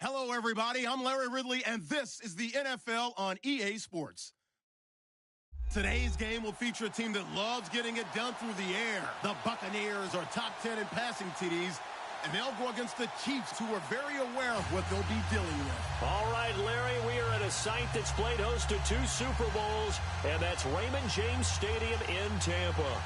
Hello, everybody. I'm Larry Ridley, and this is the NFL on EA Sports. Today's game will feature a team that loves getting it done through the air. The Buccaneers are top 10 in passing TDs, and they'll go against the Chiefs, who are very aware of what they'll be dealing with. All right, Larry, we are at a site that's played host to 2 Super Bowls, and that's Raymond James Stadium in Tampa.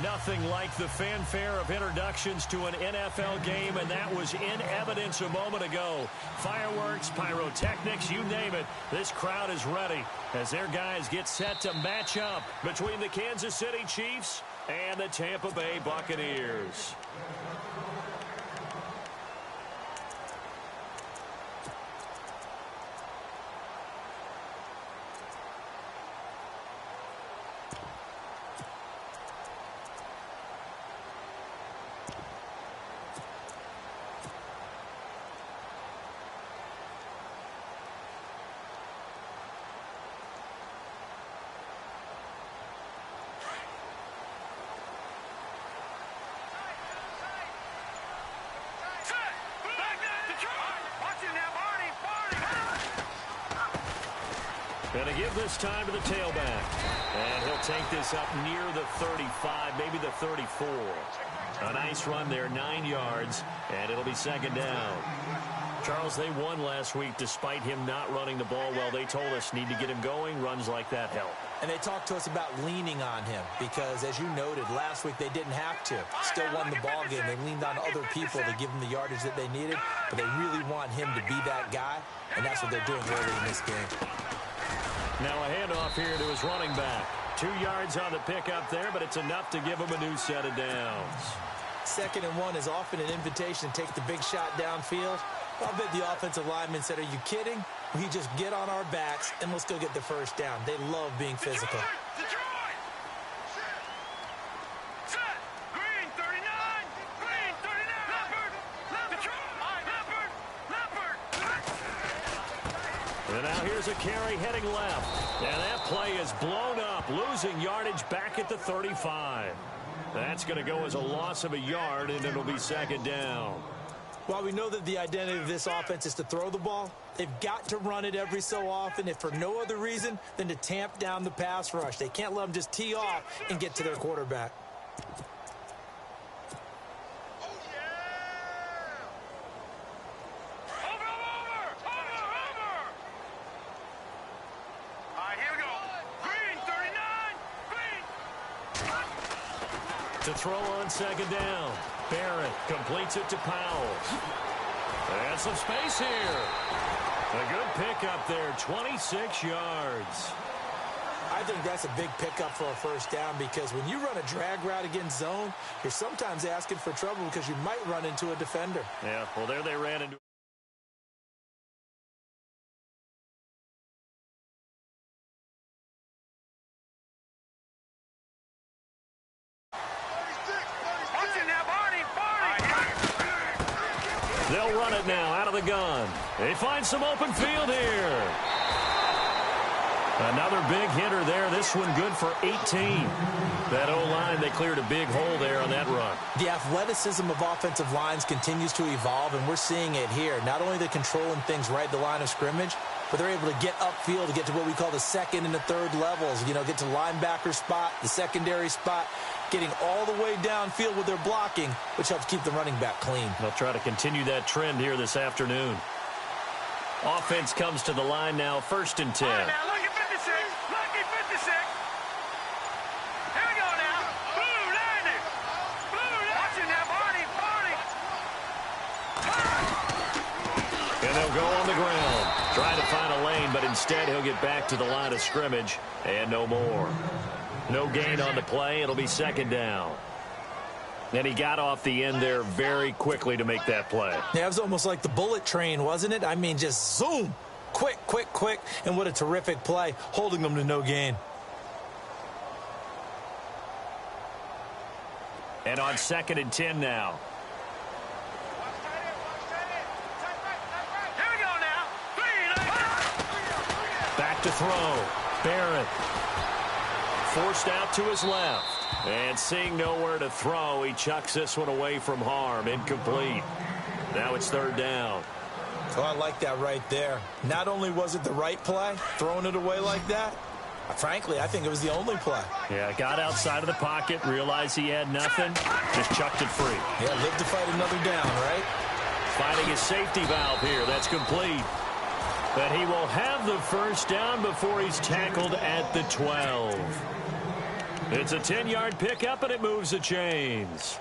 Nothing like the fanfare of introductions to an NFL game, and that was in evidence a moment ago. Fireworks, pyrotechnics, you name it. This crowd is ready as their guys get set to match up between the Kansas City Chiefs and the Tampa Bay Buccaneers. Going to give this time to the tailback. And he'll take this up near the 35, maybe the 34. A nice run there, 9 yards, and it'll be second down. Charles, they won last week despite him not running the ball well. They told us need to get him going. Runs like that help. And they talked to us about leaning on him because, as you noted, last week they didn't have to. Still won the ball game. They leaned on other people to give them the yardage that they needed, but they really want him to be that guy, and that's what they're doing early in this game. Now a handoff here to his running back. 2 yards on the pickup there, but it's enough to give him a new set of downs. 2nd and 1 is often an invitation to take the big shot downfield. I bet the offensive lineman said, are you kidding? We just get on our backs and let's go get the first down. They love being physical. Detroit! Set! Green 39! Green 39! Leopard! Detroit! Leopard! And now here's a carry heading left. And that play is blown up, losing yardage back at the 35. That's going to go as a loss of a yard, and it'll be second down. While we know that the identity of this offense is to throw the ball, they've got to run it every so often, if for no other reason than to tamp down the pass rush. They can't let them just tee off and get to their quarterback. To throw on second down. Barrett completes it to Powell. And some space here. A good pickup there, 26 yards. I think that's a big pickup for a first down because when you run a drag route against zone, you're sometimes asking for trouble because you might run into a defender. Yeah, well, there they ran into. They'll run it now out of the gun. They find some open field here. Another big hitter there. This one good for 18. That O-line, they cleared a big hole there on that run. The athleticism of offensive lines continues to evolve, and we're seeing it here. Not only the controlling things right at the line of scrimmage, but they're able to get upfield to get to what we call the second and the third levels. You know, get to linebacker spot, the secondary spot, getting all the way downfield with their blocking, which helps keep the running back clean. They'll try to continue that trend here this afternoon. Offense comes to the line now, 1st and 10. All right, now, lucky 56. Lucky 56. Here we go now. Blue 90. Blue 90. Watch it now, Barney. And they'll go on the ground. Try to find a lane, but instead he'll get back to the line of scrimmage and no more. No gain on the play. It'll be second down. And he got off the end there very quickly to make that play. Yeah, it was almost like the bullet train, wasn't it? I mean, just zoom. Quick, quick, quick. And what a terrific play, holding them to no gain. And on 2nd and 10 now. Here we go now. Back to throw. Barrett. Forced out to his left. And seeing nowhere to throw, he chucks this one away from harm. Incomplete. Now it's 3rd down. Oh, I like that right there. Not only was it the right play, throwing it away like that, frankly, I think it was the only play. Yeah, got outside of the pocket, realized he had nothing, just chucked it free. Yeah, live to fight another down, right? Finding his safety valve here. That's complete. But he will have the first down before he's tackled at the 12. It's a 10-yard pickup, and it moves the chains.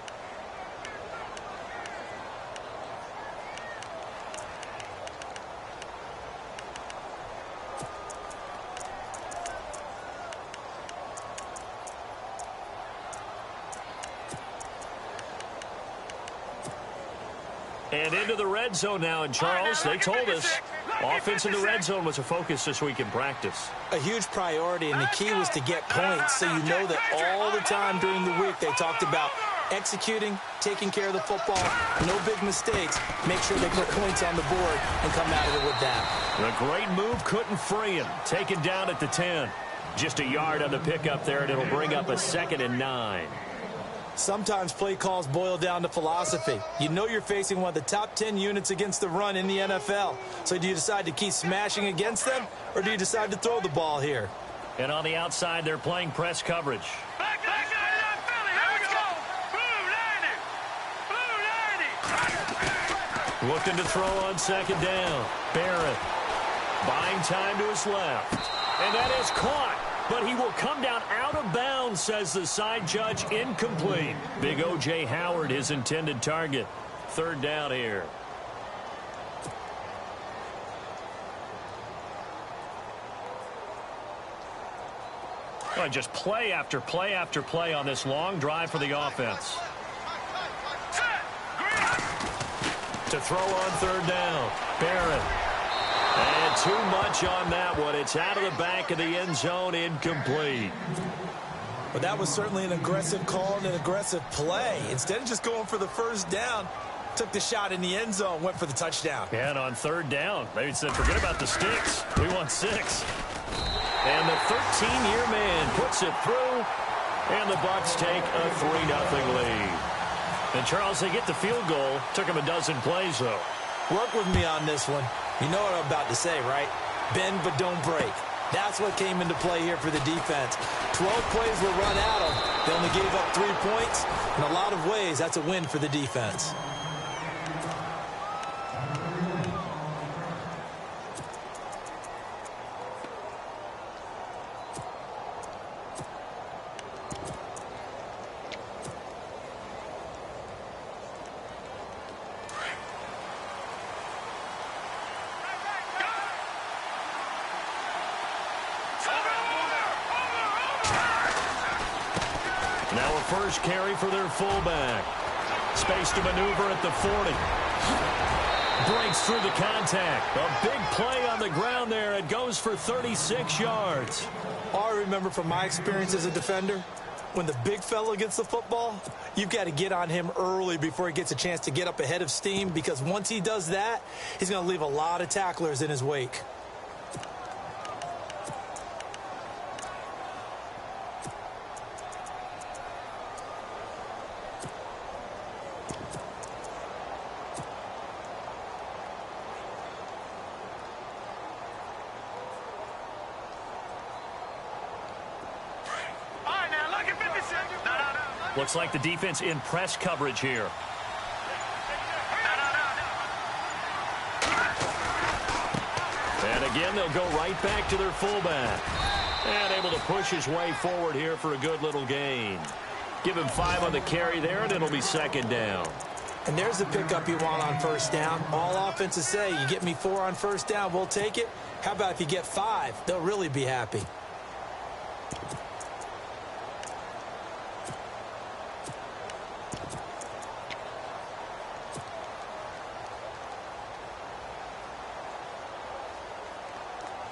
And into the red zone now. And Charles, they told us offense in the red zone was a focus this week in practice. A huge priority, and the key was to get points, so you know that all the time during the week they talked about executing, taking care of the football, no big mistakes, make sure they put points on the board and come out of it with that. The great move couldn't free him. Taken down at the 10. Just a yard on the pickup there, and it'll bring up a 2nd and 9. Sometimes play calls boil down to philosophy. You know you're facing one of the top 10 units against the run in the NFL. So do you decide to keep smashing against them, or do you decide to throw the ball here? And on the outside, they're playing press coverage. Back up, Philly. Here we go. Blue 90. Looking to throw on 2nd down. Barrett buying time to his left. And that is caught. But he will come down out of bounds, says the side judge. Incomplete. Big O.J. Howard, his intended target. 3rd down here. Oh, just play after play after play on this long drive for the offense. To throw on 3rd down. Barrett. And too much on that one. It's out of the back of the end zone, incomplete. But that was certainly an aggressive call and an aggressive play. Instead of just going for the first down, took the shot in the end zone, went for the touchdown. And on 3rd down, they said, forget about the sticks. We want 6. And the 13-year man puts it through, and the Bucs take a 3-0 lead. And Charles, they get the field goal. Took him a dozen plays, though. Work with me on this one. You know what I'm about to say, right? Bend but don't break. That's what came into play here for the defense. 12 plays were run at them. They only gave up 3 points. In a lot of ways, that's a win for the defense. Now a first carry for their fullback. Space to maneuver at the 40. Breaks through the contact. A big play on the ground there. It goes for 36 yards. All I remember from my experience as a defender, when the big fella gets the football, you've got to get on him early before he gets a chance to get up ahead of steam, because once he does that, he's going to leave a lot of tacklers in his wake. Looks like the defense in press coverage here. And again, they'll go right back to their fullback. And able to push his way forward here for a good little gain. Give him 5 on the carry there, and it'll be 2nd down. And there's the pickup you want on 1st down. All offenses say, you get me 4 on 1st down, we'll take it. How about if you get 5? They'll really be happy.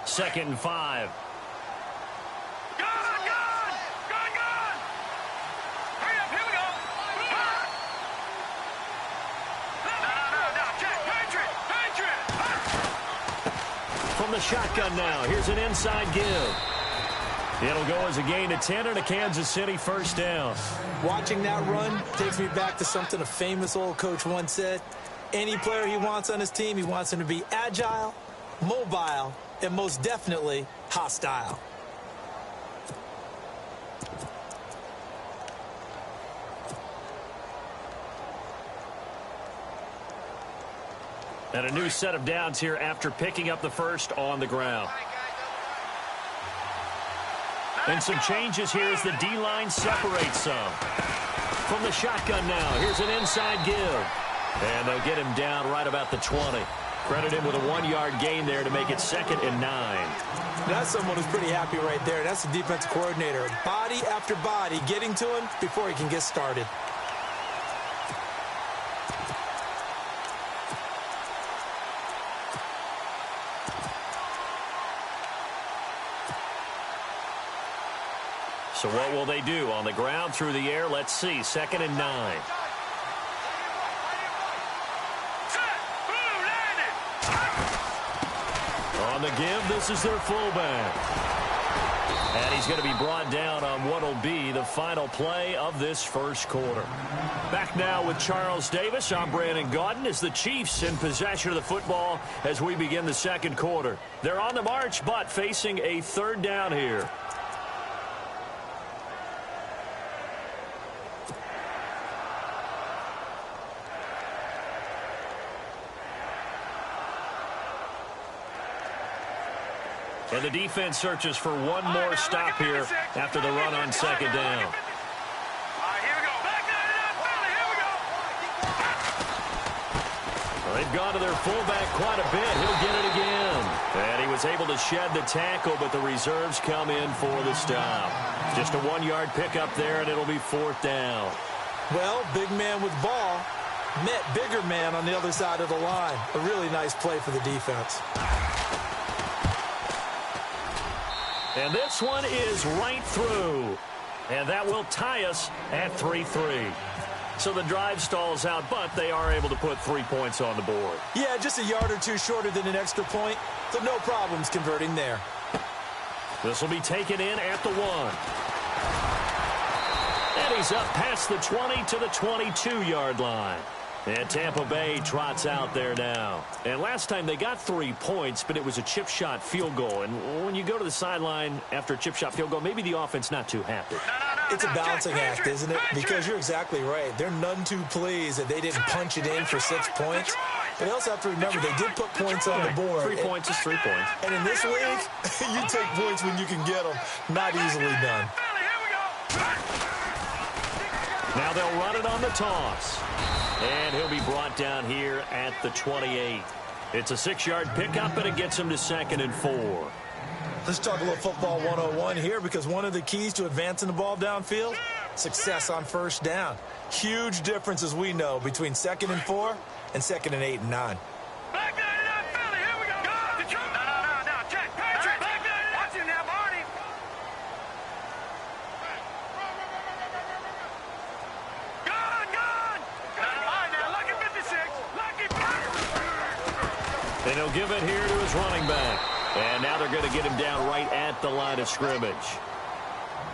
Second and 5. Gun! Hurry up, here we go. No, Patriot! From the shotgun now, here's an inside give. It'll go as a gain of 10 and a Kansas City 1st down. Watching that run takes me back to something a famous old coach once said. Any player he wants on his team, he wants him to be agile, mobile, and most definitely hostile. And a new set of downs here after picking up the first on the ground. And some changes here as the D-line separates some. From the shotgun now, here's an inside give. And they'll get him down right about the 20. Credit him with a 1-yard gain there to make it 2nd and 9. That's someone who's pretty happy right there. That's the defensive coordinator. Body after body getting to him before he can get started. So what will they do? On the ground, through the air, let's see. 2nd and 9. On the give, this is their fullback. And he's going to be brought down on what will be the final play of this first quarter. Back now with Charles Davis. I'm Brandon Gaudin as the Chiefs in possession of the football as we begin the second quarter. They're on the march, but facing a 3rd down here. And the defense searches for one more stop here after the run on 2nd down. All right, here we go. Back down it up, Philly. Here we go. Well, they've gone to their fullback quite a bit. He'll get it again. And he was able to shed the tackle, but the reserves come in for the stop. Just a 1-yard pickup there, and it'll be 4th down. Well, big man with ball met bigger man on the other side of the line. A really nice play for the defense. And this one is right through. And that will tie us at 3-3. So the drive stalls out, but they are able to put 3 points on the board. Yeah, just a yard or two shorter than an extra point, so no problems converting there. This will be taken in at the 1. And he's up past the 20 to the 22-yard line. And Tampa Bay trots out there now. And last time they got 3 points, but it was a chip shot field goal. And when you go to the sideline after a chip shot field goal, maybe the offense not too happy. It's a balancing act, isn't it? Because you're exactly right. They're none too pleased that they didn't punch it in for 6 points. But they also have to remember they did put points on the board. 3 points is 3 points. And in this league, you take points when you can get them. Not easily done. Now they'll run it on the toss. And he'll be brought down here at the 28. It's a 6-yard pickup, and it gets him to 2nd and 4. Let's talk a little football 101 here, because one of the keys to advancing the ball downfield, success on 1st down. Huge difference, as we know, between 2nd and 4 and 2nd and 8 and 9. Back down it up, Philly. Here we go. No. Check. Patrick. Back down it up. Watch it now, Barney. Gone. All right, now, lucky 56. Lucky 56. And he'll give it here to his running back. And now they're going to get him down right at the line of scrimmage.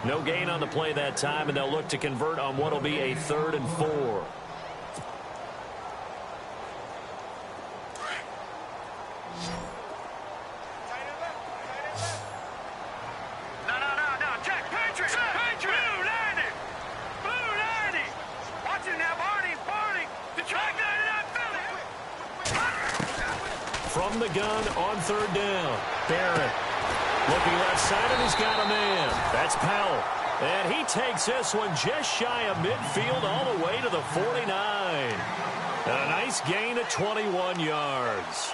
No gain on the play that time, and they'll look to convert on what will be a 3rd and 4. No. Check. Patrick. Blue 90. Watch it now, Barney. Detroit got it up, Philly. From the gun on 3rd down. Barrett looking left side, and he's got a man. That's Powell. And he takes this one just shy of midfield all the way to the 49. And a nice gain of 21 yards.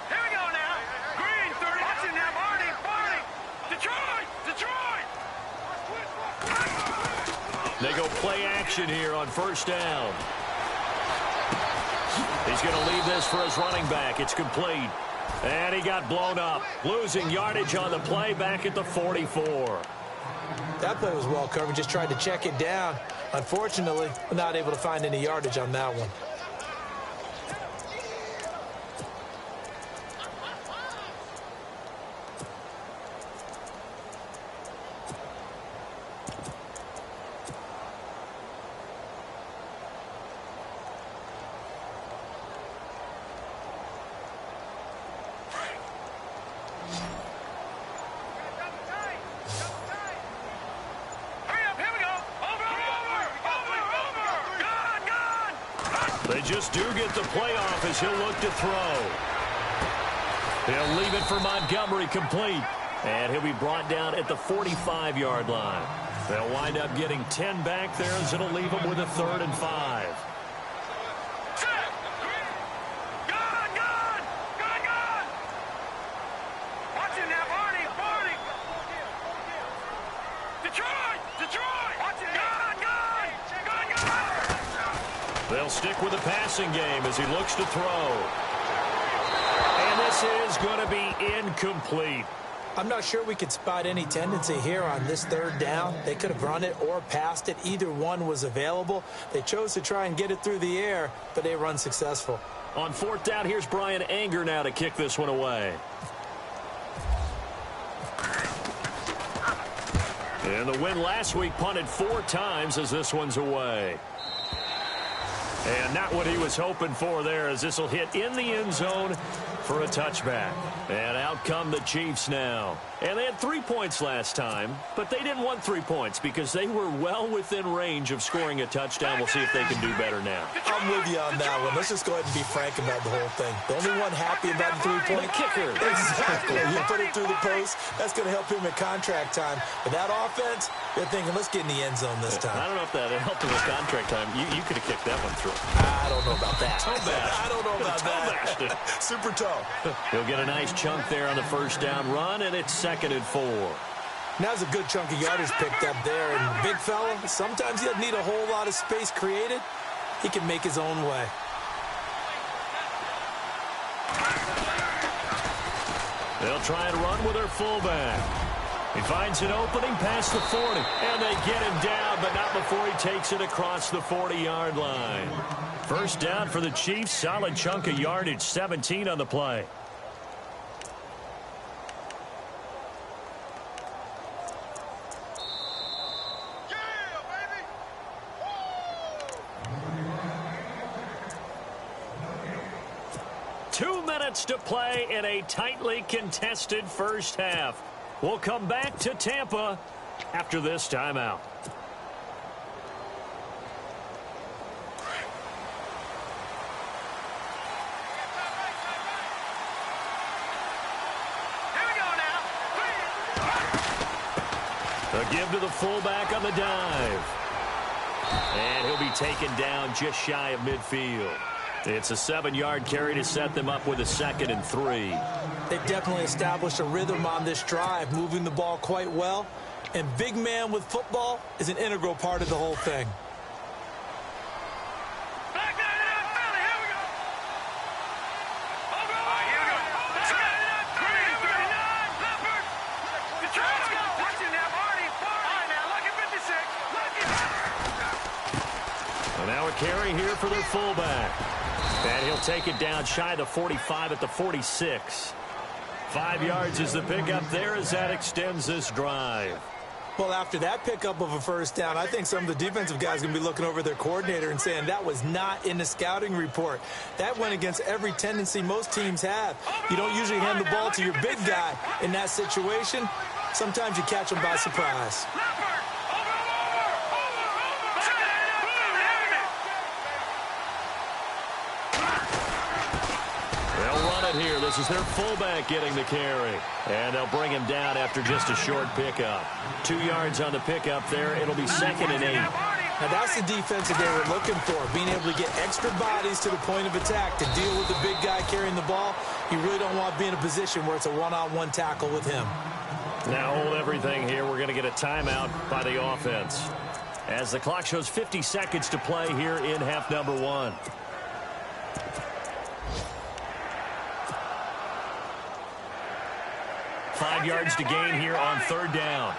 Here we go now. Green 30. Watch it now, Barney. Detroit. They go play action here on 1st down. He's going to leave this for his running back. It's complete. And he got blown up. Losing yardage on the play back at the 44. That play was well covered. Just tried to check it down. Unfortunately, not able to find any yardage on that one. They just do get the playoff as he'll look to throw. He'll leave it for Montgomery complete. And he'll be brought down at the 45-yard line. They'll wind up getting 10 back there as it'll leave them with a 3rd and 5. Watch it now, Barney. Detroit. Watch it. Gone. They'll stick with the passing game as he looks to throw. And this is going to be incomplete. I'm not sure we could spot any tendency here on this 3rd down. They could have run it or passed it. Either one was available. They chose to try and get it through the air, but they run successful. On 4th down, here's Brian Anger now to kick this one away. And the win last week punted 4 times as this one's away. And not what he was hoping for there as this will hit in the end zone for a touchback. And out come the Chiefs now. And they had 3 points last time, but they didn't want 3 points because they were well within range of scoring a touchdown. We'll see if they can do better now. I'm with you on that one. Let's just go ahead and be frank about the whole thing. The only one happy about the 3-point kicker. Exactly. You put it through the post. That's going to help him at contract time. But that offense, they're thinking, let's get in the end zone this time. I don't know if that helped him at contract time. You could have kicked that one through. I don't know about that. Toe bash. I don't know about that. Super toe. He'll get a nice chunk there on the 1st down run, and it's 2nd and 4. Now's a good chunk of yardage picked up there. And big fella, sometimes he doesn't need a whole lot of space created. He can make his own way. They'll try and run with their fullback. He finds an opening past the 40, and they get him down, but not before he takes it across the 40-yard line. 1st down for the Chiefs, solid chunk of yardage, 17 on the play. Yeah, baby. 2 minutes to play in a tightly contested 1st half. We'll come back to Tampa after this timeout. Here we go now. A give to the fullback on the dive. And he'll be taken down just shy of midfield. It's a 7-yard carry to set them up with a 2nd and 3. They've definitely established a rhythm on this drive, moving the ball quite well. And big man with football is an integral part of the whole thing. Back down to that Philly. Here we go. Over. All right, here we go. Back down to that Philly. Here we go. Leopard. Detroit. Let's go. Watch it now, Barney. All right, now, lucky 56. Lucky. And now a carry here for their fullback. And he'll take it down shy of the 45 at the 46. 5 yards is the pickup there as that extends this drive. Well, after that pickup of a 1st down, I think some of the defensive guys are going to be looking over their coordinator and saying that was not in the scouting report. That went against every tendency most teams have. You don't usually hand the ball to your big guy in that situation. Sometimes you catch them by surprise. Here, this is their fullback getting the carry. And they'll bring him down after just a short pickup. 2 yards on the pickup there. It'll be 2nd and 8. Now, that's the defense that they were looking for, being able to get extra bodies to the point of attack to deal with the big guy carrying the ball. You really don't want to be in a position where it's a one-on-one tackle with him. Now hold everything here. We're going to get a timeout by the offense as the clock shows 50 seconds to play here in half number 1. Five yards to gain here on 3rd down.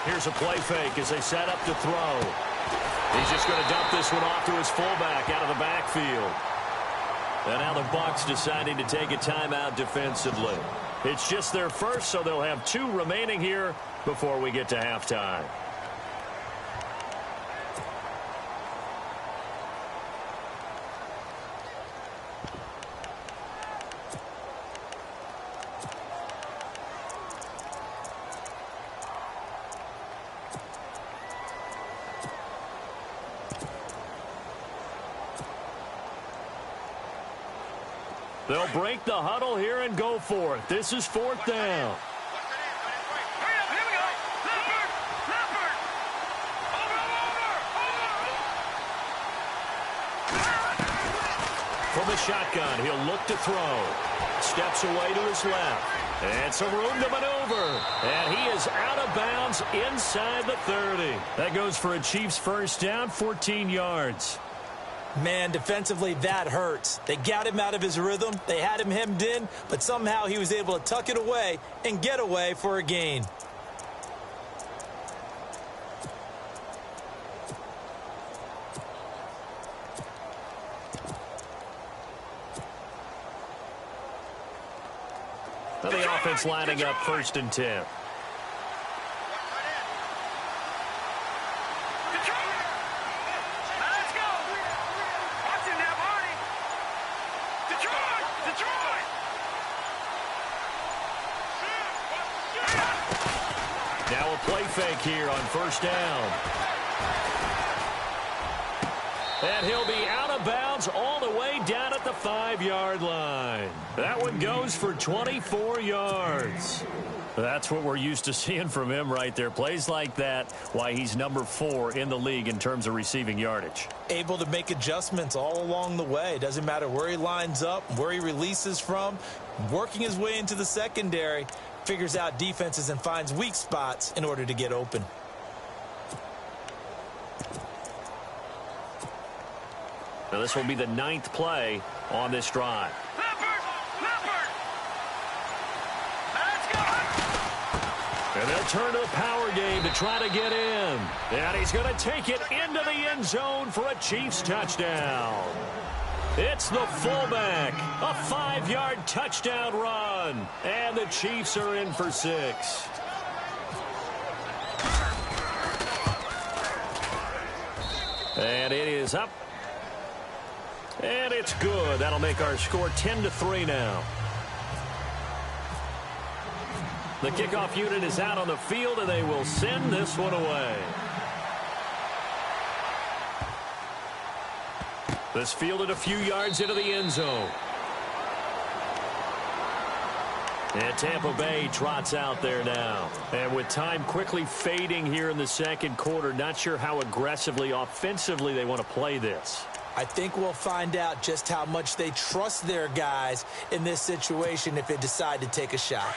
Here's a play fake as they set up to throw. He's just going to dump this one off to his fullback out of the backfield. And now the Bucs deciding to take a timeout defensively. It's just their first, so they'll have 2 remaining here before we get to halftime. They'll break the huddle here and go for it. This is fourth down. From the shotgun, he'll look to throw. Steps away to his left. And some room to maneuver. And he is out of bounds inside the 30. That goes for a Chiefs first down, 14 yards. Man, defensively, that hurts. They got him out of his rhythm. They had him hemmed in, but somehow he was able to tuck it away and get away for a gain. The offense lining up 1st and 10. Now a play fake here on 1st down. And he'll be out of bounds all the way down at the 5-yard line. That one goes for 24 yards. That's what we're used to seeing from him right there. Plays like that, why he's number 4 in the league in terms of receiving yardage. Able to make adjustments all along the way. Doesn't matter where he lines up, where he releases from. Working his way into the secondary. Figures out defenses and finds weak spots in order to get open. Now this will be the 9th play on this drive. And they'll turn to the power game to try to get in. And he's going to take it into the end zone for a Chiefs touchdown. It's the fullback. A 5-yard touchdown run. And the Chiefs are in for 6. And it is up. And it's good. That'll make our score 10-3 now. The kickoff unit is out on the field, and they will send this one away. This fielded a few yards into the end zone. And Tampa Bay trots out there now. And with time quickly fading here in the second quarter, not sure how aggressively, offensively they want to play this. I think we'll find out just how much they trust their guys in this situation if they decide to take a shot.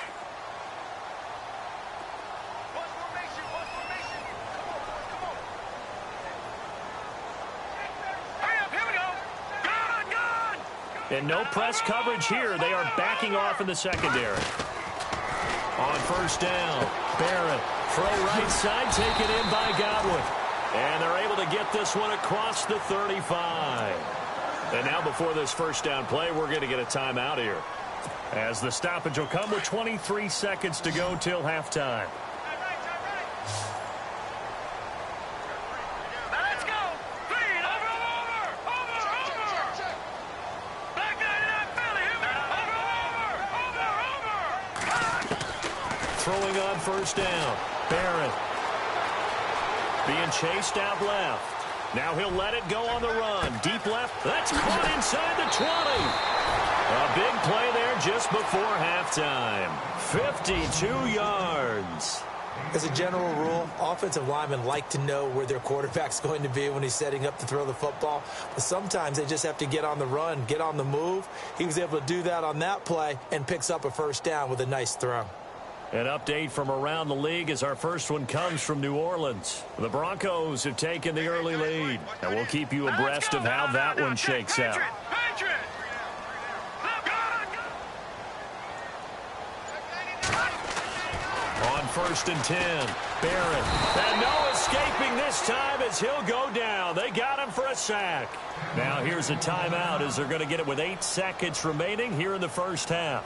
And no press coverage here. They are backing off in the secondary. On 1st down, Barrett, throw right side, taken in by Godwin. And they're able to get this one across the 35. And now before this 1st down play, we're going to get a timeout here, as the stoppage will come with 23 seconds to go till halftime. Throwing on 1st down, Barrett. Being chased out left. Now he'll let it go on the run. Deep left. That's caught inside the 20. A big play there just before halftime. 52 yards. As a general rule, offensive linemen like to know where their quarterback's going to be when he's setting up to throw the football. But sometimes they just have to get on the run, get on the move. He was able to do that on that play and picks up a 1st down with a nice throw. An update from around the league as our first one comes from New Orleans. The Broncos have taken the early lead, and we'll keep you abreast of how that one shakes out. On 1st and 10, Barrett. And no escaping this time as he'll go down. They got him for a sack. Now here's a timeout as they're going to get it with 8 seconds remaining here in the 1st half.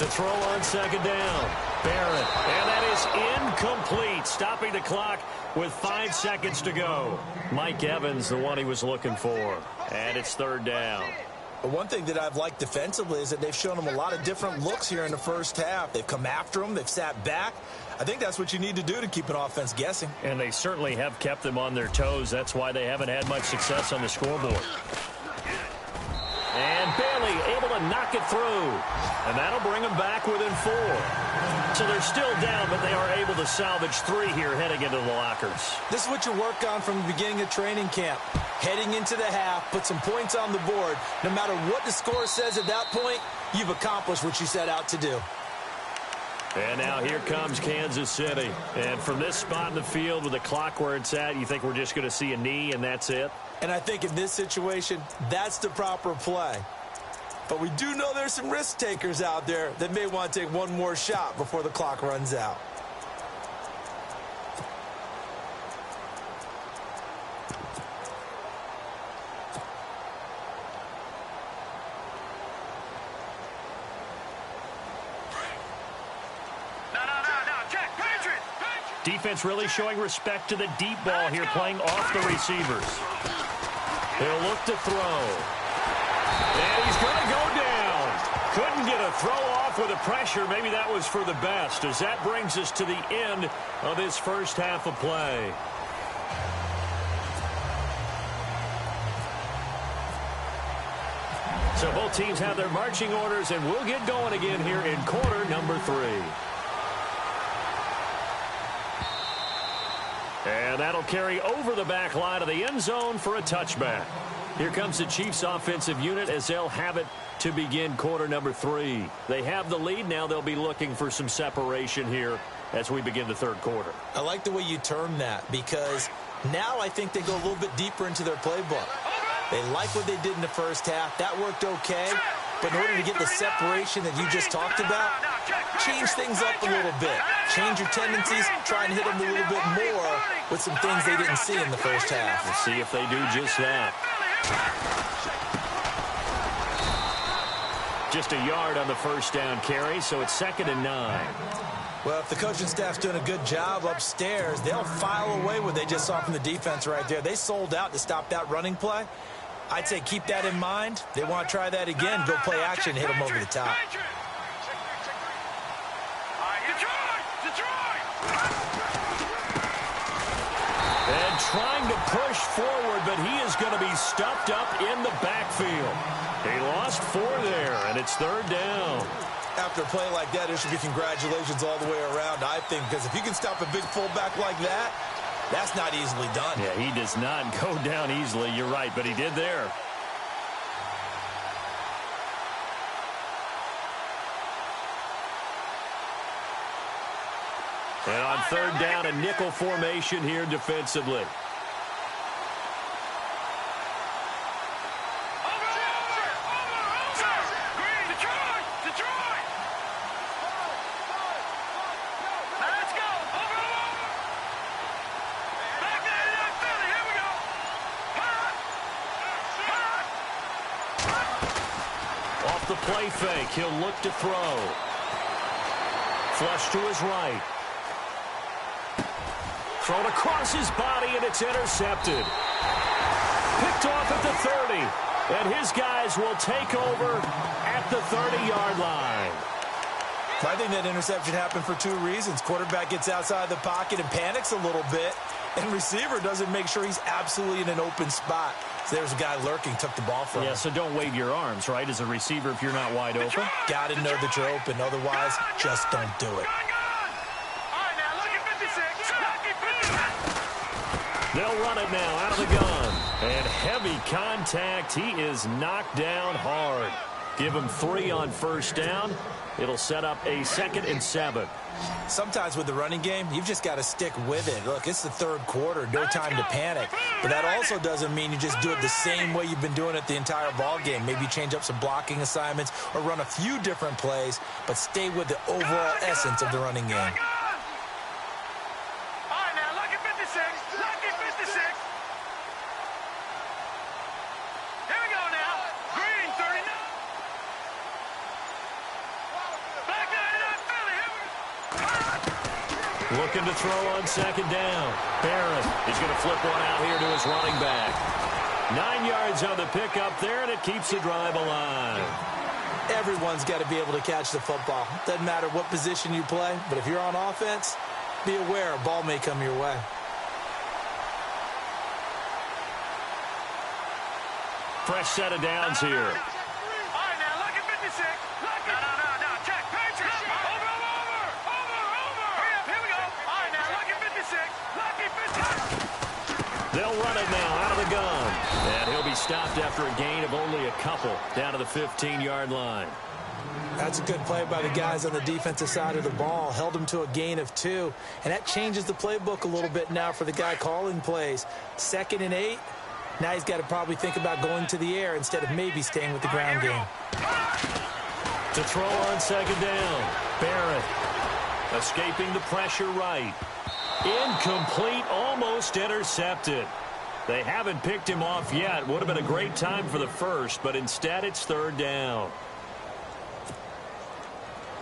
To throw on second down. Barrett. And that is incomplete. Stopping the clock with 5 seconds to go. Mike Evans, the one he was looking for. And it's third down. But one thing that I've liked defensively is that they've shown him a lot of different looks here in the first half. They've come after him. They've sat back. I think that's what you need to do to keep an offense guessing. And they certainly have kept them on their toes. That's why they haven't had much success on the scoreboard. And Bailey able to knock it through. And that'll bring them back within 4. So they're still down, but they are able to salvage 3 here heading into the lockers. This is what you work on from the beginning of training camp. Heading into the half, put some points on the board. No matter what the score says at that point, you've accomplished what you set out to do. And now here comes Kansas City. And from this spot in the field with the clock where it's at, you think we're just going to see a knee and that's it? And I think in this situation, that's the proper play. But we do know there's some risk takers out there that may want to take one more shot before the clock runs out. Defense really showing respect to the deep ball here, playing off the receivers. He'll look to throw. And he's going to go down. Couldn't get a throw off with the pressure. Maybe that was for the best, as that brings us to the end of this first half of play. So both teams have their marching orders, and we'll get going again here in quarter number 3. And that'll carry over the back line of the end zone for a touchback. Here comes the Chiefs offensive unit as they'll have it to begin quarter number 3. They have the lead. Now they'll be looking for some separation here as we begin the third quarter. I like the way you term that, because now I think they go a little bit deeper into their playbook. They like what they did in the first half. That worked okay. But in order to get the separation that you just talked about, change things up a little bit. Change your tendencies, try and hit them a little bit more with some things they didn't see in the first half. Let's see if they do just that. Just a yard on the first down carry, so it's 2nd and 9. Well, if the coaching staff's doing a good job upstairs, they'll file away what they just saw from the defense right there. They sold out to stop that running play. I'd say keep that in mind. They want to try that again, go play action, hit them over the top. And trying to push forward, but he is going to be stuffed up in the backfield. He lost 4 there, and it's 3rd down. After a play like that, there should be congratulations all the way around, I think, because if you can stop a big fullback like that, that's not easily done. Yeah, he does not go down easily. You're right, but he did there. And on 3rd down, a nickel formation here defensively. Off the play fake, he'll look to throw. Flush to his right. Thrown across his body, and it's intercepted. Picked off at the 30. And his guys will take over at the 30-yard line. I think that interception happened for 2 reasons. Quarterback gets outside the pocket and panics a little bit, and receiver doesn't make sure he's absolutely in an open spot. So there's a guy lurking, took the ball from him. Yeah, so don't wave your arms, right, as a receiver if you're not wide open. Got to know that you're open. Otherwise, just don't do it. They'll run it now out of the gun. And heavy contact. He is knocked down hard. Give him 3 on first down. It'll set up a 2nd and 7. Sometimes with the running game, you've just got to stick with it. Look, it's the 3rd quarter, no time to panic. But that also doesn't mean you just do it the same way you've been doing it the entire ball game. Maybe change up some blocking assignments or run a few different plays, but stay with the overall essence of the running game. Looking to throw on second down. Barrett is going to flip one out here to his running back. 9 yards on the pickup there, and it keeps the drive alive. Everyone's got to be able to catch the football. Doesn't matter what position you play, but if you're on offense, be aware a ball may come your way. Fresh set of downs here. All right, now, lucky 56. Lucky. No. Check. Over. Hurry up. Here we go. All right, now, lucky 56. Lucky 56. They'll run it now out of the gun. And he'll be stopped after a gain of only a couple down to the 15-yard line. That's a good play by the guys on the defensive side of the ball. Held them to a gain of 2. And that changes the playbook a little bit now for the guy calling plays. 2nd and 8. Now he's got to probably think about going to the air instead of maybe staying with the ground game. To throw on second down. Barrett escaping the pressure right. Incomplete, almost intercepted. They haven't picked him off yet. Would have been a great time for the first, but instead it's 3rd down.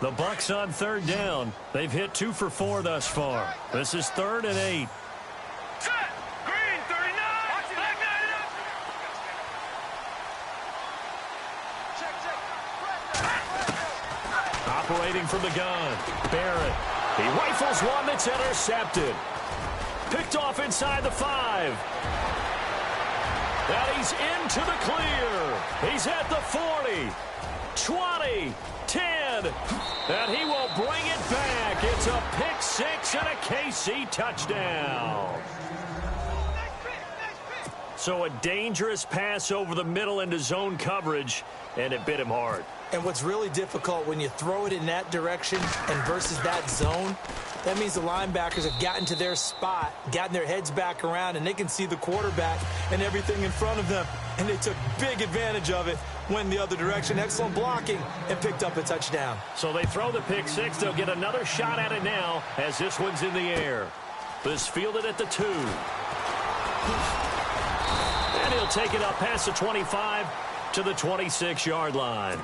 The Bucs on 3rd down. They've hit 2 for 4 thus far. This is 3rd and 8. Set. Green, 39. Black 99. Operating from the gun. Barrett. He rifles one that's intercepted. Picked off inside the 5. And he's into the clear. He's at the 40. 20. 10. And he will bring it back. It's a pick 6 and a KC touchdown. So a dangerous pass over the middle into zone coverage, and it bit him hard. And what's really difficult when you throw it in that direction and versus that zone, that means the linebackers have gotten to their spot, gotten their heads back around, and they can see the quarterback and everything in front of them. And they took big advantage of it, went the other direction, excellent blocking, and picked up a touchdown. So they throw the pick 6. They'll get another shot at it now as this one's in the air. This fielded at the 2. And he'll take it up past the 25 to the 26-yard line.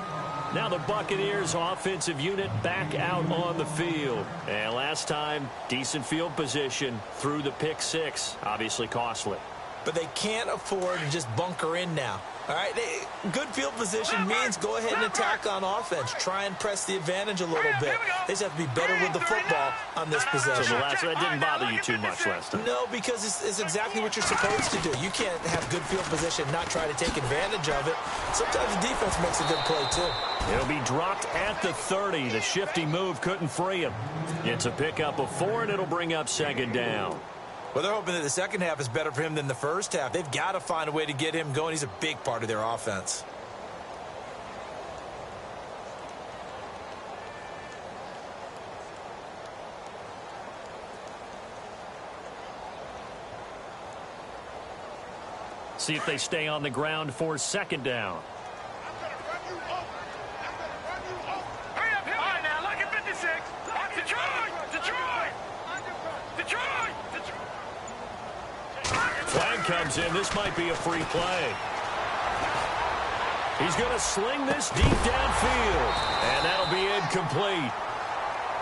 Now the Buccaneers offensive unit back out on the field. And last time, decent field position through the pick 6. Obviously costly. But they can't afford to just bunker in now. All right, good field position means go ahead and attack on offense. Try and press the advantage a little bit. They just have to be better with the football on this possession. So that didn't bother you too much last time? No, because it's exactly what you're supposed to do. You can't have good field position and not try to take advantage of it. Sometimes the defense makes a good play, too. It'll be dropped at the 30. The shifty move couldn't free him. It's a pickup of 4, and it'll bring up 2nd down. Well, they're hoping that the second half is better for him than the first half. They've got to find a way to get him going. He's a big part of their offense. See if they stay on the ground for 2nd down. Flag comes in. This might be a free play. He's going to sling this deep downfield, and that'll be incomplete.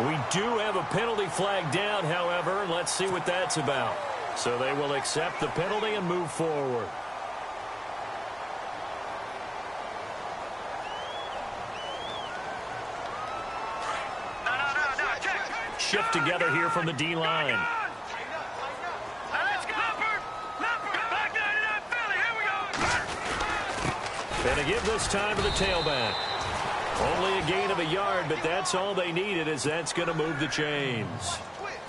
We do have a penalty flag down, however, and let's see what that's about. So they will accept the penalty and move forward. Shift together here from the D-line. And to give this time to the tailback. Only a gain of a yard, but that's all they needed, as that's going to move the chains.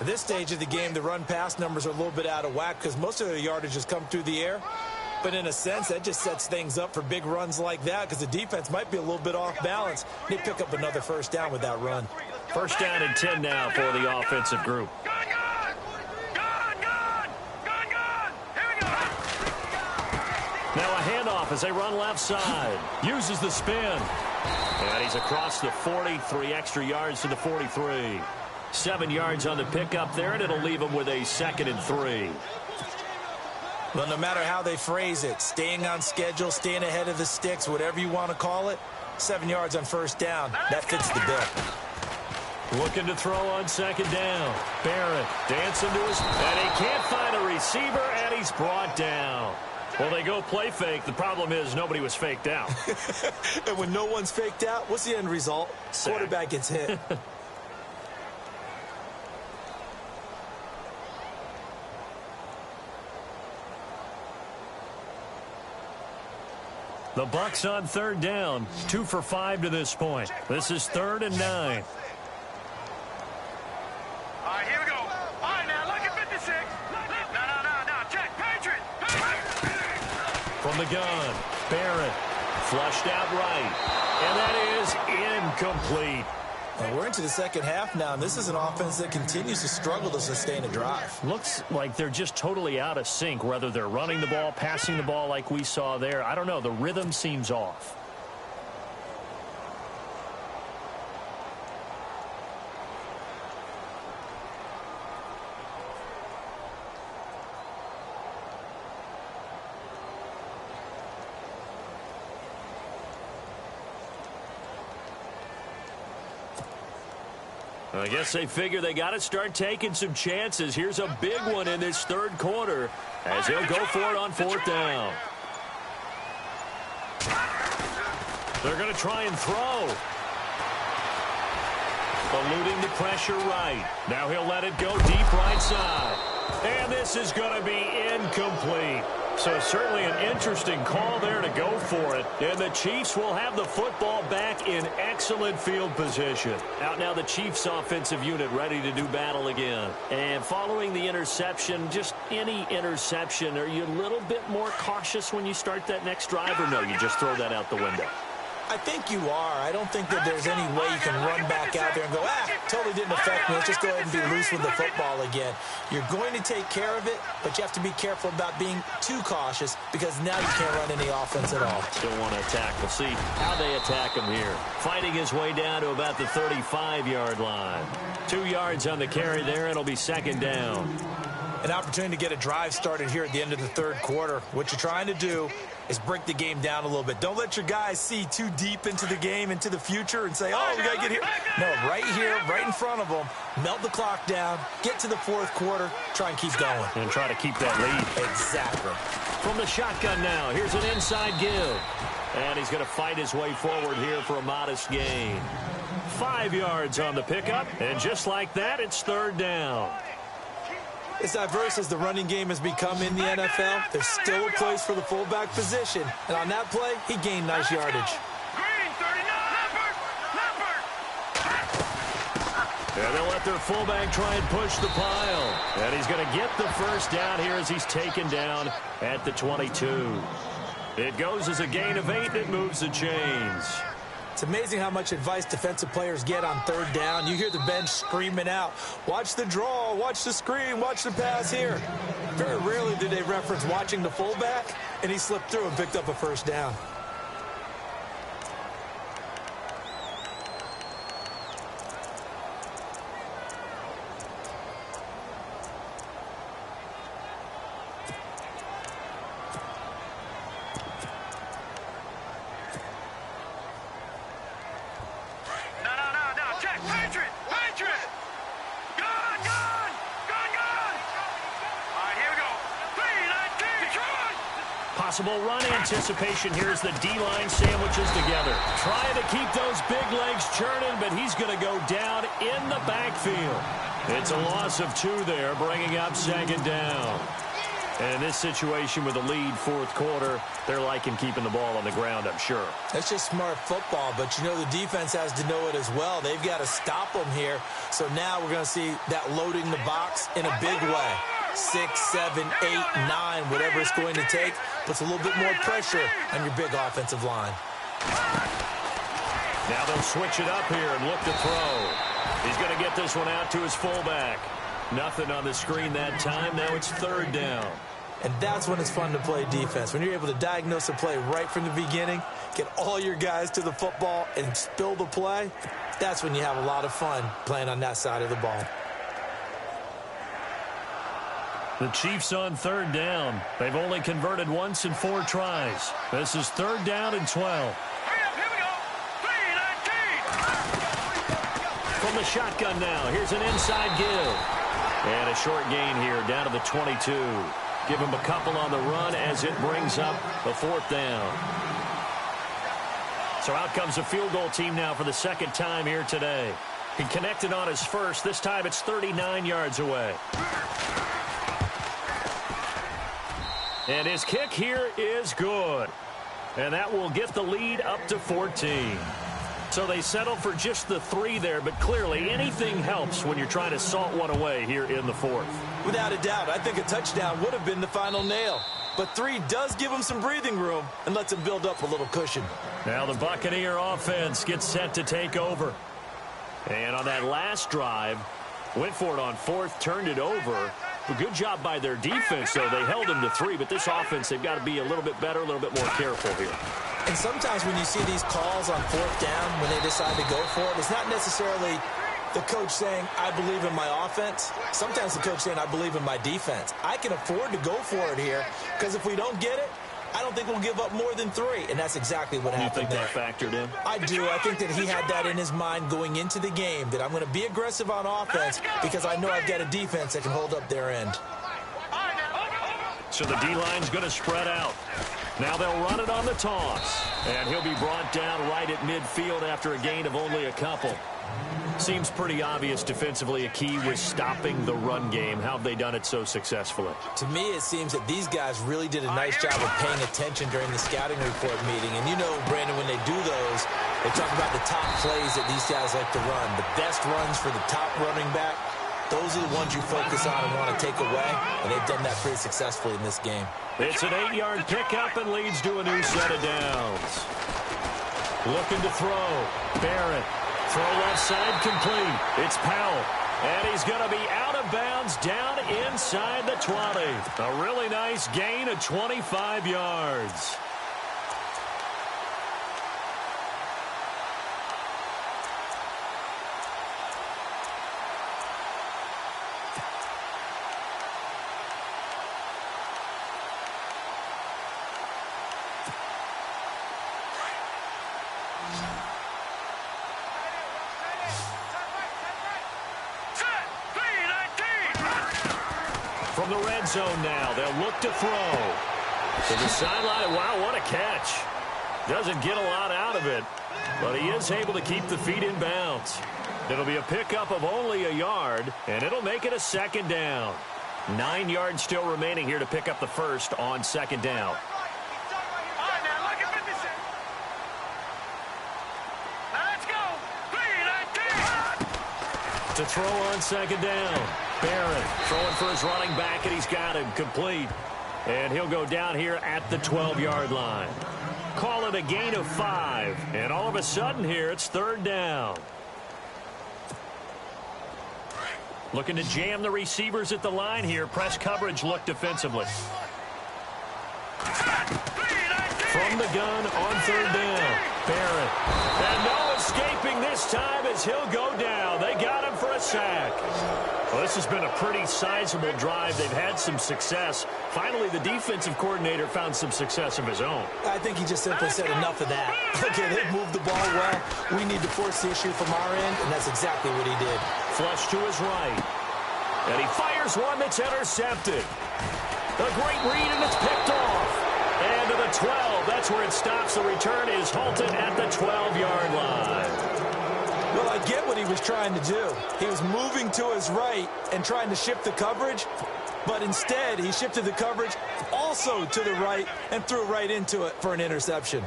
At this stage of the game, the run-pass numbers are a little bit out of whack because most of their yardage has come through the air. But in a sense, that just sets things up for big runs like that because the defense might be a little bit off balance. They pick up another 1st down with that run. 1st down and 10 now for the offensive group. Now a handoff as they run left side. Uses the spin. And he's across the 40, 3 extra yards to the 43. 7 yards on the pickup there, and it'll leave him with a 2nd and 3. Well, no matter how they phrase it, staying on schedule, staying ahead of the sticks, whatever you want to call it, 7 yards on 1st down, that fits the bill. Looking to throw on second down. Barrett dancing to his, and he can't find a receiver, and he's brought down. Well, they go play fake. The problem is nobody was faked out. And when no one's faked out, what's the end result? Sack. Quarterback gets hit. The Bucs on third down. 2 for 5 to this point. This is 3rd and 9. All right, here we go. All right, now, look at 56. No. Check. Patriot. From the gun, Barrett flushed out right. And that is incomplete. And we're into the second half now, and this is an offense that continues to struggle to sustain a drive. Looks like they're just totally out of sync, whether they're running the ball, passing the ball like we saw there. I don't know. The rhythm seems off. I guess they figure they got to start taking some chances. Here's a big one in this third quarter as he'll go for it on 4th down. They're going to try and throw. Eluding the pressure right. Now he'll let it go deep right side. And this is going to be incomplete. So certainly an interesting call there to go for it. And the Chiefs will have the football back in excellent field position. Out now the Chiefs offensive unit ready to do battle again. And following the interception, just any interception, are you a little bit more cautious when you start that next drive, or no, you just throw that out the window? I think you are. I don't think that there's any way you can run back out there and go, totally didn't affect me. Let's just go ahead and be loose with the football again. You're going to take care of it, but you have to be careful about being too cautious because now you can't run any offense at all. Still want to attack. We'll see how they attack him here. Fighting his way down to about the 35-yard line. 2 yards on the carry there. It'll be 2nd down. An opportunity to get a drive started here at the end of the third quarter. What you're trying to do is break the game down a little bit. Don't let your guys see too deep into the game, into the future, and say, oh, we got to get here. No, right here, right in front of them, melt the clock down, get to the fourth quarter, try and keep going. And try to keep that lead. Exactly. From the shotgun now, here's an inside give. And he's going to fight his way forward here for a modest gain. 5 yards on the pickup, and just like that, it's 3rd down. As diverse as the running game has become in the NFL, there's still a place for the fullback position. And on that play, he gained nice yardage. And they'll let their fullback try and push the pile. And he's going to get the first down here as he's taken down at the 22. It goes as a gain of 8. It moves the chains. It's amazing how much advice defensive players get on 3rd down. You hear the bench screaming out, watch the draw, watch the screen, watch the pass here. Very rarely do they reference watching the fullback, and he slipped through and picked up a first down. Possible run anticipation here as the D-line sandwiches together. Trying to keep those big legs churning, but he's going to go down in the backfield. It's a loss of 2 there, bringing up 2nd down. And in this situation with the lead 4th quarter, they're liking keeping the ball on the ground, I'm sure. That's just smart football, but you know the defense has to know it as well. They've got to stop them here. So now we're going to see that loading the box in a big way. 6, 7, 8, 9, whatever it's going to take, puts a little bit more pressure on your big offensive line. Now they'll switch it up here and look to throw. He's going to get this one out to his fullback. Nothing on the screen that time. Now it's 3rd down. And that's when it's fun to play defense. When you're able to diagnose a play right from the beginning, get all your guys to the football and spill the play, that's when you have a lot of fun playing on that side of the ball. The Chiefs on 3rd down. They've only converted once in 4 tries. This is 3rd down and 12. Hurry up, here we go. 3, 19. From From the shotgun now, here's an inside give. And a short gain here down to the 22. Give him a couple on the run as it brings up a 4th down. So out comes the field goal team now for the second time here today. He connected on his first. This time it's 39 yards away. And his kick here is good. And that will get the lead up to 14. So they settle for just the 3 there, but clearly anything helps when you're trying to salt one away here in the 4th. Without a doubt, I think a touchdown would have been the final nail. But 3 does give him some breathing room and lets him build up a little cushion. Now the Buccaneer offense gets set to take over. And on that last drive, went for it on 4th, turned it over. A good job by their defense, though. They held him to 3, but this offense, they've got to be a little bit better, a little bit more careful here. And sometimes when you see these calls on 4th down, when they decide to go for it, it's not necessarily the coach saying, I believe in my offense. Sometimes the coach saying, I believe in my defense. I can afford to go for it here, because if we don't get it, I don't think we'll give up more than 3, and that's exactly what happened there. You think that factored in? I do. I think that he had that in his mind going into the game, that I'm going to be aggressive on offense because I know I've got a defense that can hold up their end. So the D-line's going to spread out. Now they'll run it on the toss, and he'll be brought down right at midfield after a gain of only a couple. Seems pretty obvious defensively a key was stopping the run game. How have they done it so successfully? To me, it seems that these guys really did a nice job of paying attention during the scouting report meeting. And you know, Brandon, when they do those, they talk about the top plays that these guys like to run. The best runs for the top running back, those are the ones you focus on and want to take away. And they've done that pretty successfully in this game. It's an 8-yard pickup and leads to a new set of downs. Looking to throw. Barrett. Throw left side complete. It's Powell. And he's going to be out of bounds down inside the 20. A really nice gain of 25 yards. From the red zone now, they'll look to throw. To the sideline, wow, what a catch. Doesn't get a lot out of it, but he is able to keep the feet in bounds. It'll be a pickup of only a yard, and it'll make it a 2nd down. 9 yards still remaining here to pick up the first on 2nd down. To throw on 2nd down. Barrett throwing for his running back, and he's got him complete. And he'll go down here at the 12-yard line. Call it a gain of 5. And all of a sudden here, it's 3rd down. Looking to jam the receivers at the line here. Press coverage look defensively. From the gun on 3rd down. Barrett. And no escaping this time as he'll go down. They got him for a sack. Well, this has been a pretty sizable drive. They've had some success. Finally, the defensive coordinator found some success of his own. I think he just simply said enough of that. Okay, they've moved the ball well. We need to force the issue from our end, and that's exactly what he did. Flush to his right. And he fires one that's intercepted. A great read, and it's picked off. And to the 12. That's where it stops. The return is halted at the 12-yard line. Well, I get what he was trying to do. He was moving to his right and trying to shift the coverage, but instead he shifted the coverage also to the right and threw right into it for an interception.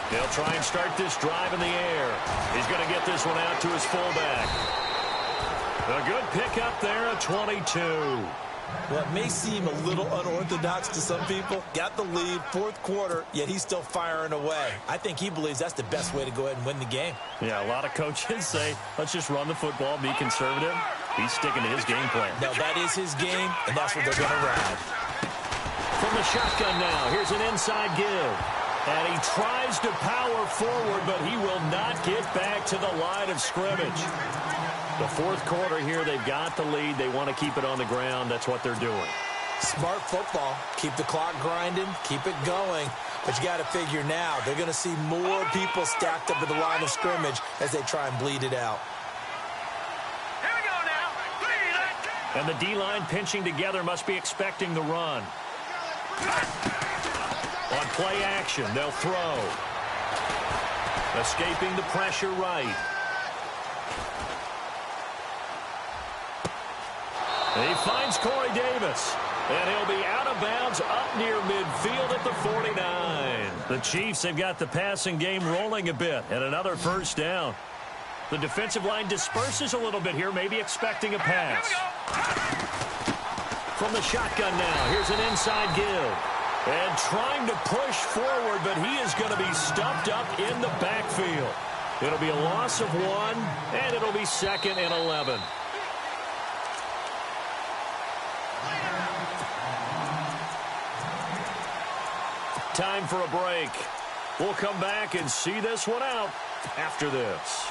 They'll try and start this drive in the air. He's going to get this one out to his fullback. A good pickup there at 22. Well, it may seem a little unorthodox to some people. Got the lead, 4th quarter, yet he's still firing away. I think he believes that's the best way to go ahead and win the game. Yeah, a lot of coaches say, let's just run the football, be conservative. He's sticking to his game plan. No, that is his game, and that's what they're going to ride. From the shotgun now, here's an inside give. And he tries to power forward, but he will not get back to the line of scrimmage. The fourth quarter here, they've got the lead. They want to keep it on the ground. That's what they're doing. Smart football. Keep the clock grinding. Keep it going. But you got to figure now, they're going to see more people stacked up at the line of scrimmage as they try and bleed it out. Here we go now. Bleed it. And the D-line pinching together must be expecting the run. On play action, they'll throw. Escaping the pressure right. He finds Corey Davis. And he'll be out of bounds up near midfield at the 49. The Chiefs have got the passing game rolling a bit. And another first down. The defensive line disperses a little bit here, maybe expecting a pass. From the shotgun now, here's an inside give. And trying to push forward, but he is going to be stuffed up in the backfield. It'll be a loss of 1, and it'll be 2nd and 11. Time for a break. We'll come back and see this one out after this.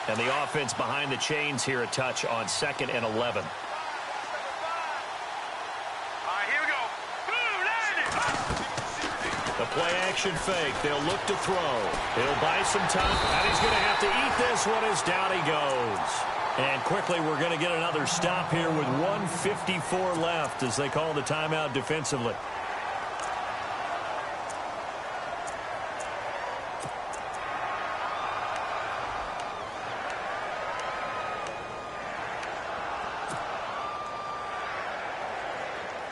And the offense behind the chains here a touch on 2nd and 11. The play-action fake. They'll look to throw. He'll buy some time, and he's going to have to eat this one as down he goes. And quickly, we're going to get another stop here with 1:54 left as they call the timeout defensively.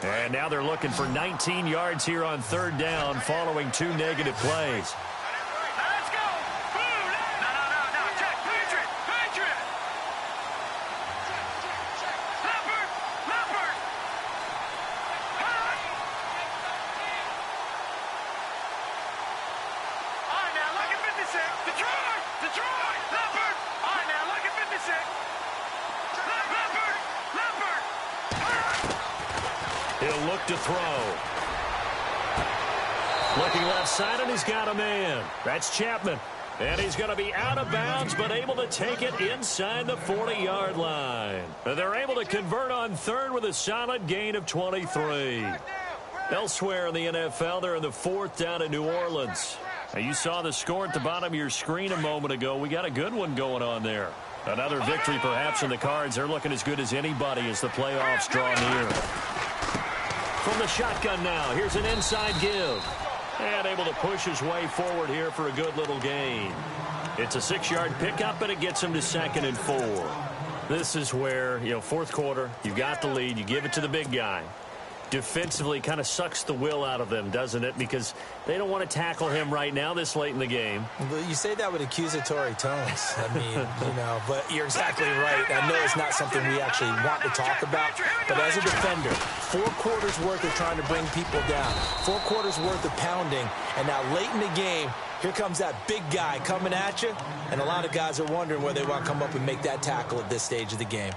And now they're looking for 19 yards here on 3rd down following 2 negative plays. Let's go. Boom. No. Check. Patriot. Leopard. All right, now look at 56. Detroit. Leopard. All right, now look at 56. Leopard. He'll look to throw. Looking left side, and he's got a man. That's Chapman. And he's going to be out of bounds, but able to take it inside the 40-yard line. And they're able to convert on 3rd with a solid gain of 23. Elsewhere in the NFL, they're in the 4th down in New Orleans. Now, you saw the score at the bottom of your screen a moment ago. We got a good one going on there. Another victory perhaps in the cards. They're looking as good as anybody as the playoffs draw near. From the shotgun now, here's an inside give. And able to push his way forward here for a good little gain. It's a 6-yard pickup, and it gets him to 2nd and 4. This is where, 4th quarter, you've got the lead, you give it to the big guy. Defensively kind of sucks the will out of them, doesn't it? Because they don't want to tackle him right now this late in the game. But you say that with accusatory tones. I mean, but you're exactly right. I know it's not something we actually want to talk about, but as a defender, 4 quarters worth of trying to bring people down, 4 quarters worth of pounding, and now late in the game, here comes that big guy coming at you, and a lot of guys are wondering whether they want to come up and make that tackle at this stage of the game.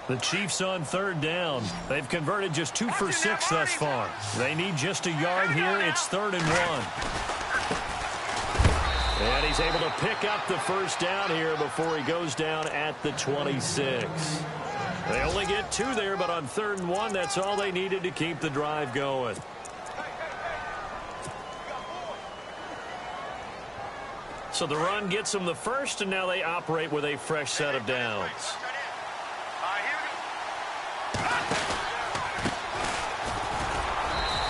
The Chiefs on 3rd down. They've converted just 2 for 6 thus far. They need just a yard here. It's 3rd and 1. And he's able to pick up the first down here before he goes down at the 26. They only get 2 there, but on 3rd and 1, that's all they needed to keep the drive going. So the run gets them the first, and now they operate with a fresh set of downs.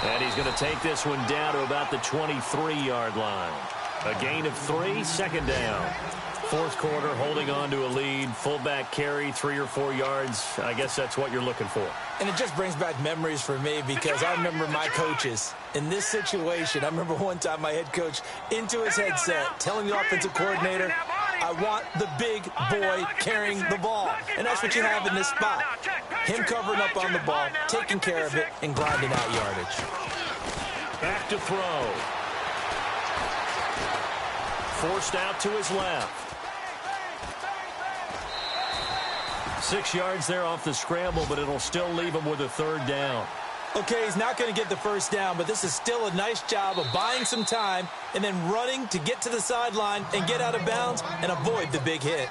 And he's going to take this one down to about the 23-yard line. A gain of 3, 2nd down. 4th quarter, holding on to a lead. Fullback carry, 3 or 4 yards. I guess that's what you're looking for. And it just brings back memories for me because I remember my coaches in this situation. I remember one time my head coach into his headset telling the offensive coordinator, I want the big boy carrying the ball. And that's what you have in this spot. Him covering up on the ball, taking care of it, and grinding out yardage. Back to throw. forced out to his left. 6 yards there off the scramble, but it'll still leave him with a third down. Okay, he's not going to get the first down, but this is still a nice job of buying some time and then running to get to the sideline and get out of bounds and avoid the big hit.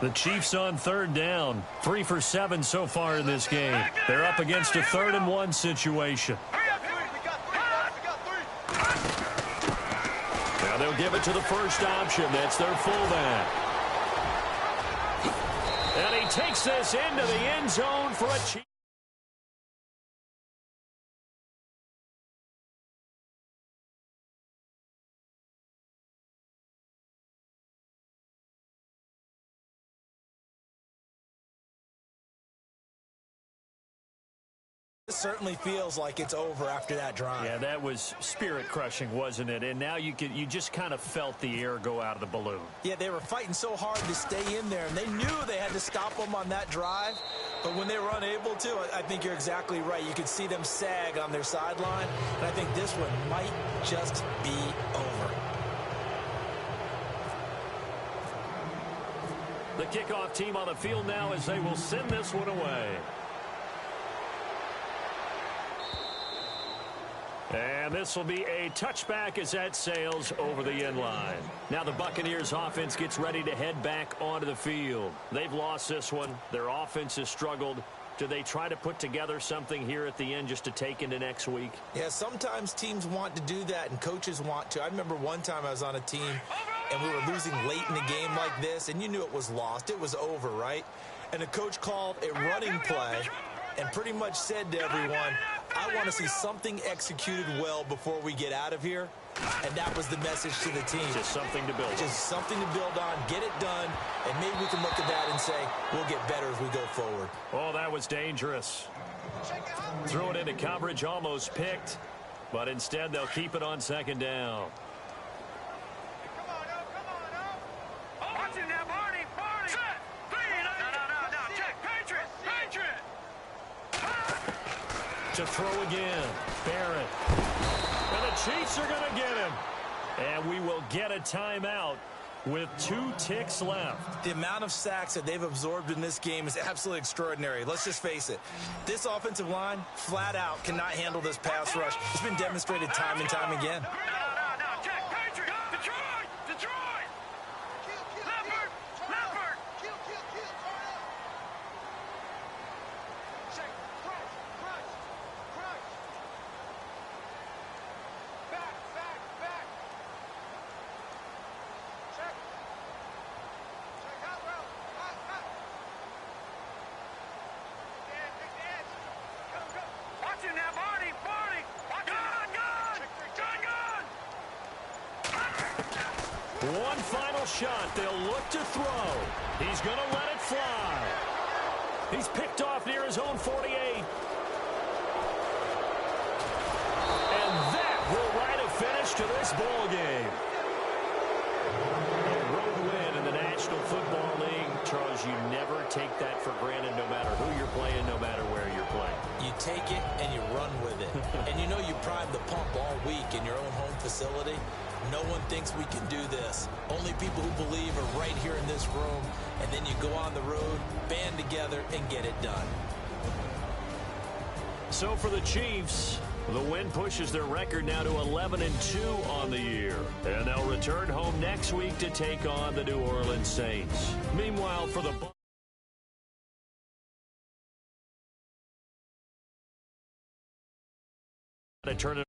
The Chiefs on third down. 3 for 7 so far in this game. They're up against a 3rd and 1 situation. Now they'll give it to the first option. That's their fullback. And he takes this into the end zone for a Chiefs. It certainly feels like it's over after that drive. Yeah, that was spirit-crushing, wasn't it? And now you just kind of felt the air go out of the balloon. Yeah, they were fighting so hard to stay in there, and they knew they had to stop them on that drive. But when they were unable to, I think you're exactly right. You could see them sag on their sideline, and I think this one might just be over. The kickoff team on the field now as they will send this one away. And this will be a touchback as that sails over the end line. Now the Buccaneers offense gets ready to head back onto the field. They've lost this one. Their offense has struggled. Do they try to put together something here at the end just to take into next week? Yeah, sometimes teams want to do that and coaches want to. I remember one time I was on a team and we were losing late in the game like this, and you knew it was lost. It was over, right? And the coach called a running play and pretty much said to everyone, I want to see something executed well before we get out of here. And that was the message to the team. Just something to build on. Just something to build on, get it done, and maybe we can look at that and say, we'll get better as we go forward. Oh, that was dangerous. Threw it into coverage, almost picked, but instead they'll keep it on second down. To throw again, Barrett. And the Chiefs are going to get him. And we will get a timeout with 2 ticks left. The amount of sacks that they've absorbed in this game is absolutely extraordinary. Let's just face it. This offensive line, flat out, cannot handle this pass rush. It's been demonstrated time and time again. One final shot. They'll look to throw. He's going to let it fly. He's picked off near his own 48. And that will write a finish to this ball game. A road win in the National Football League. Charles, you never take that for granted no matter who you're playing, no matter where you're playing. You take it and you run with it. And you know you prime the pump all week in your own home facility. No one thinks we can do this. Only people who believe are right here in this room. And then you go on the road, band together, and get it done. So for the Chiefs, the win pushes their record now to 11-2 on the year. And they'll return home next week to take on the New Orleans Saints. Meanwhile, for the Bucs, turn it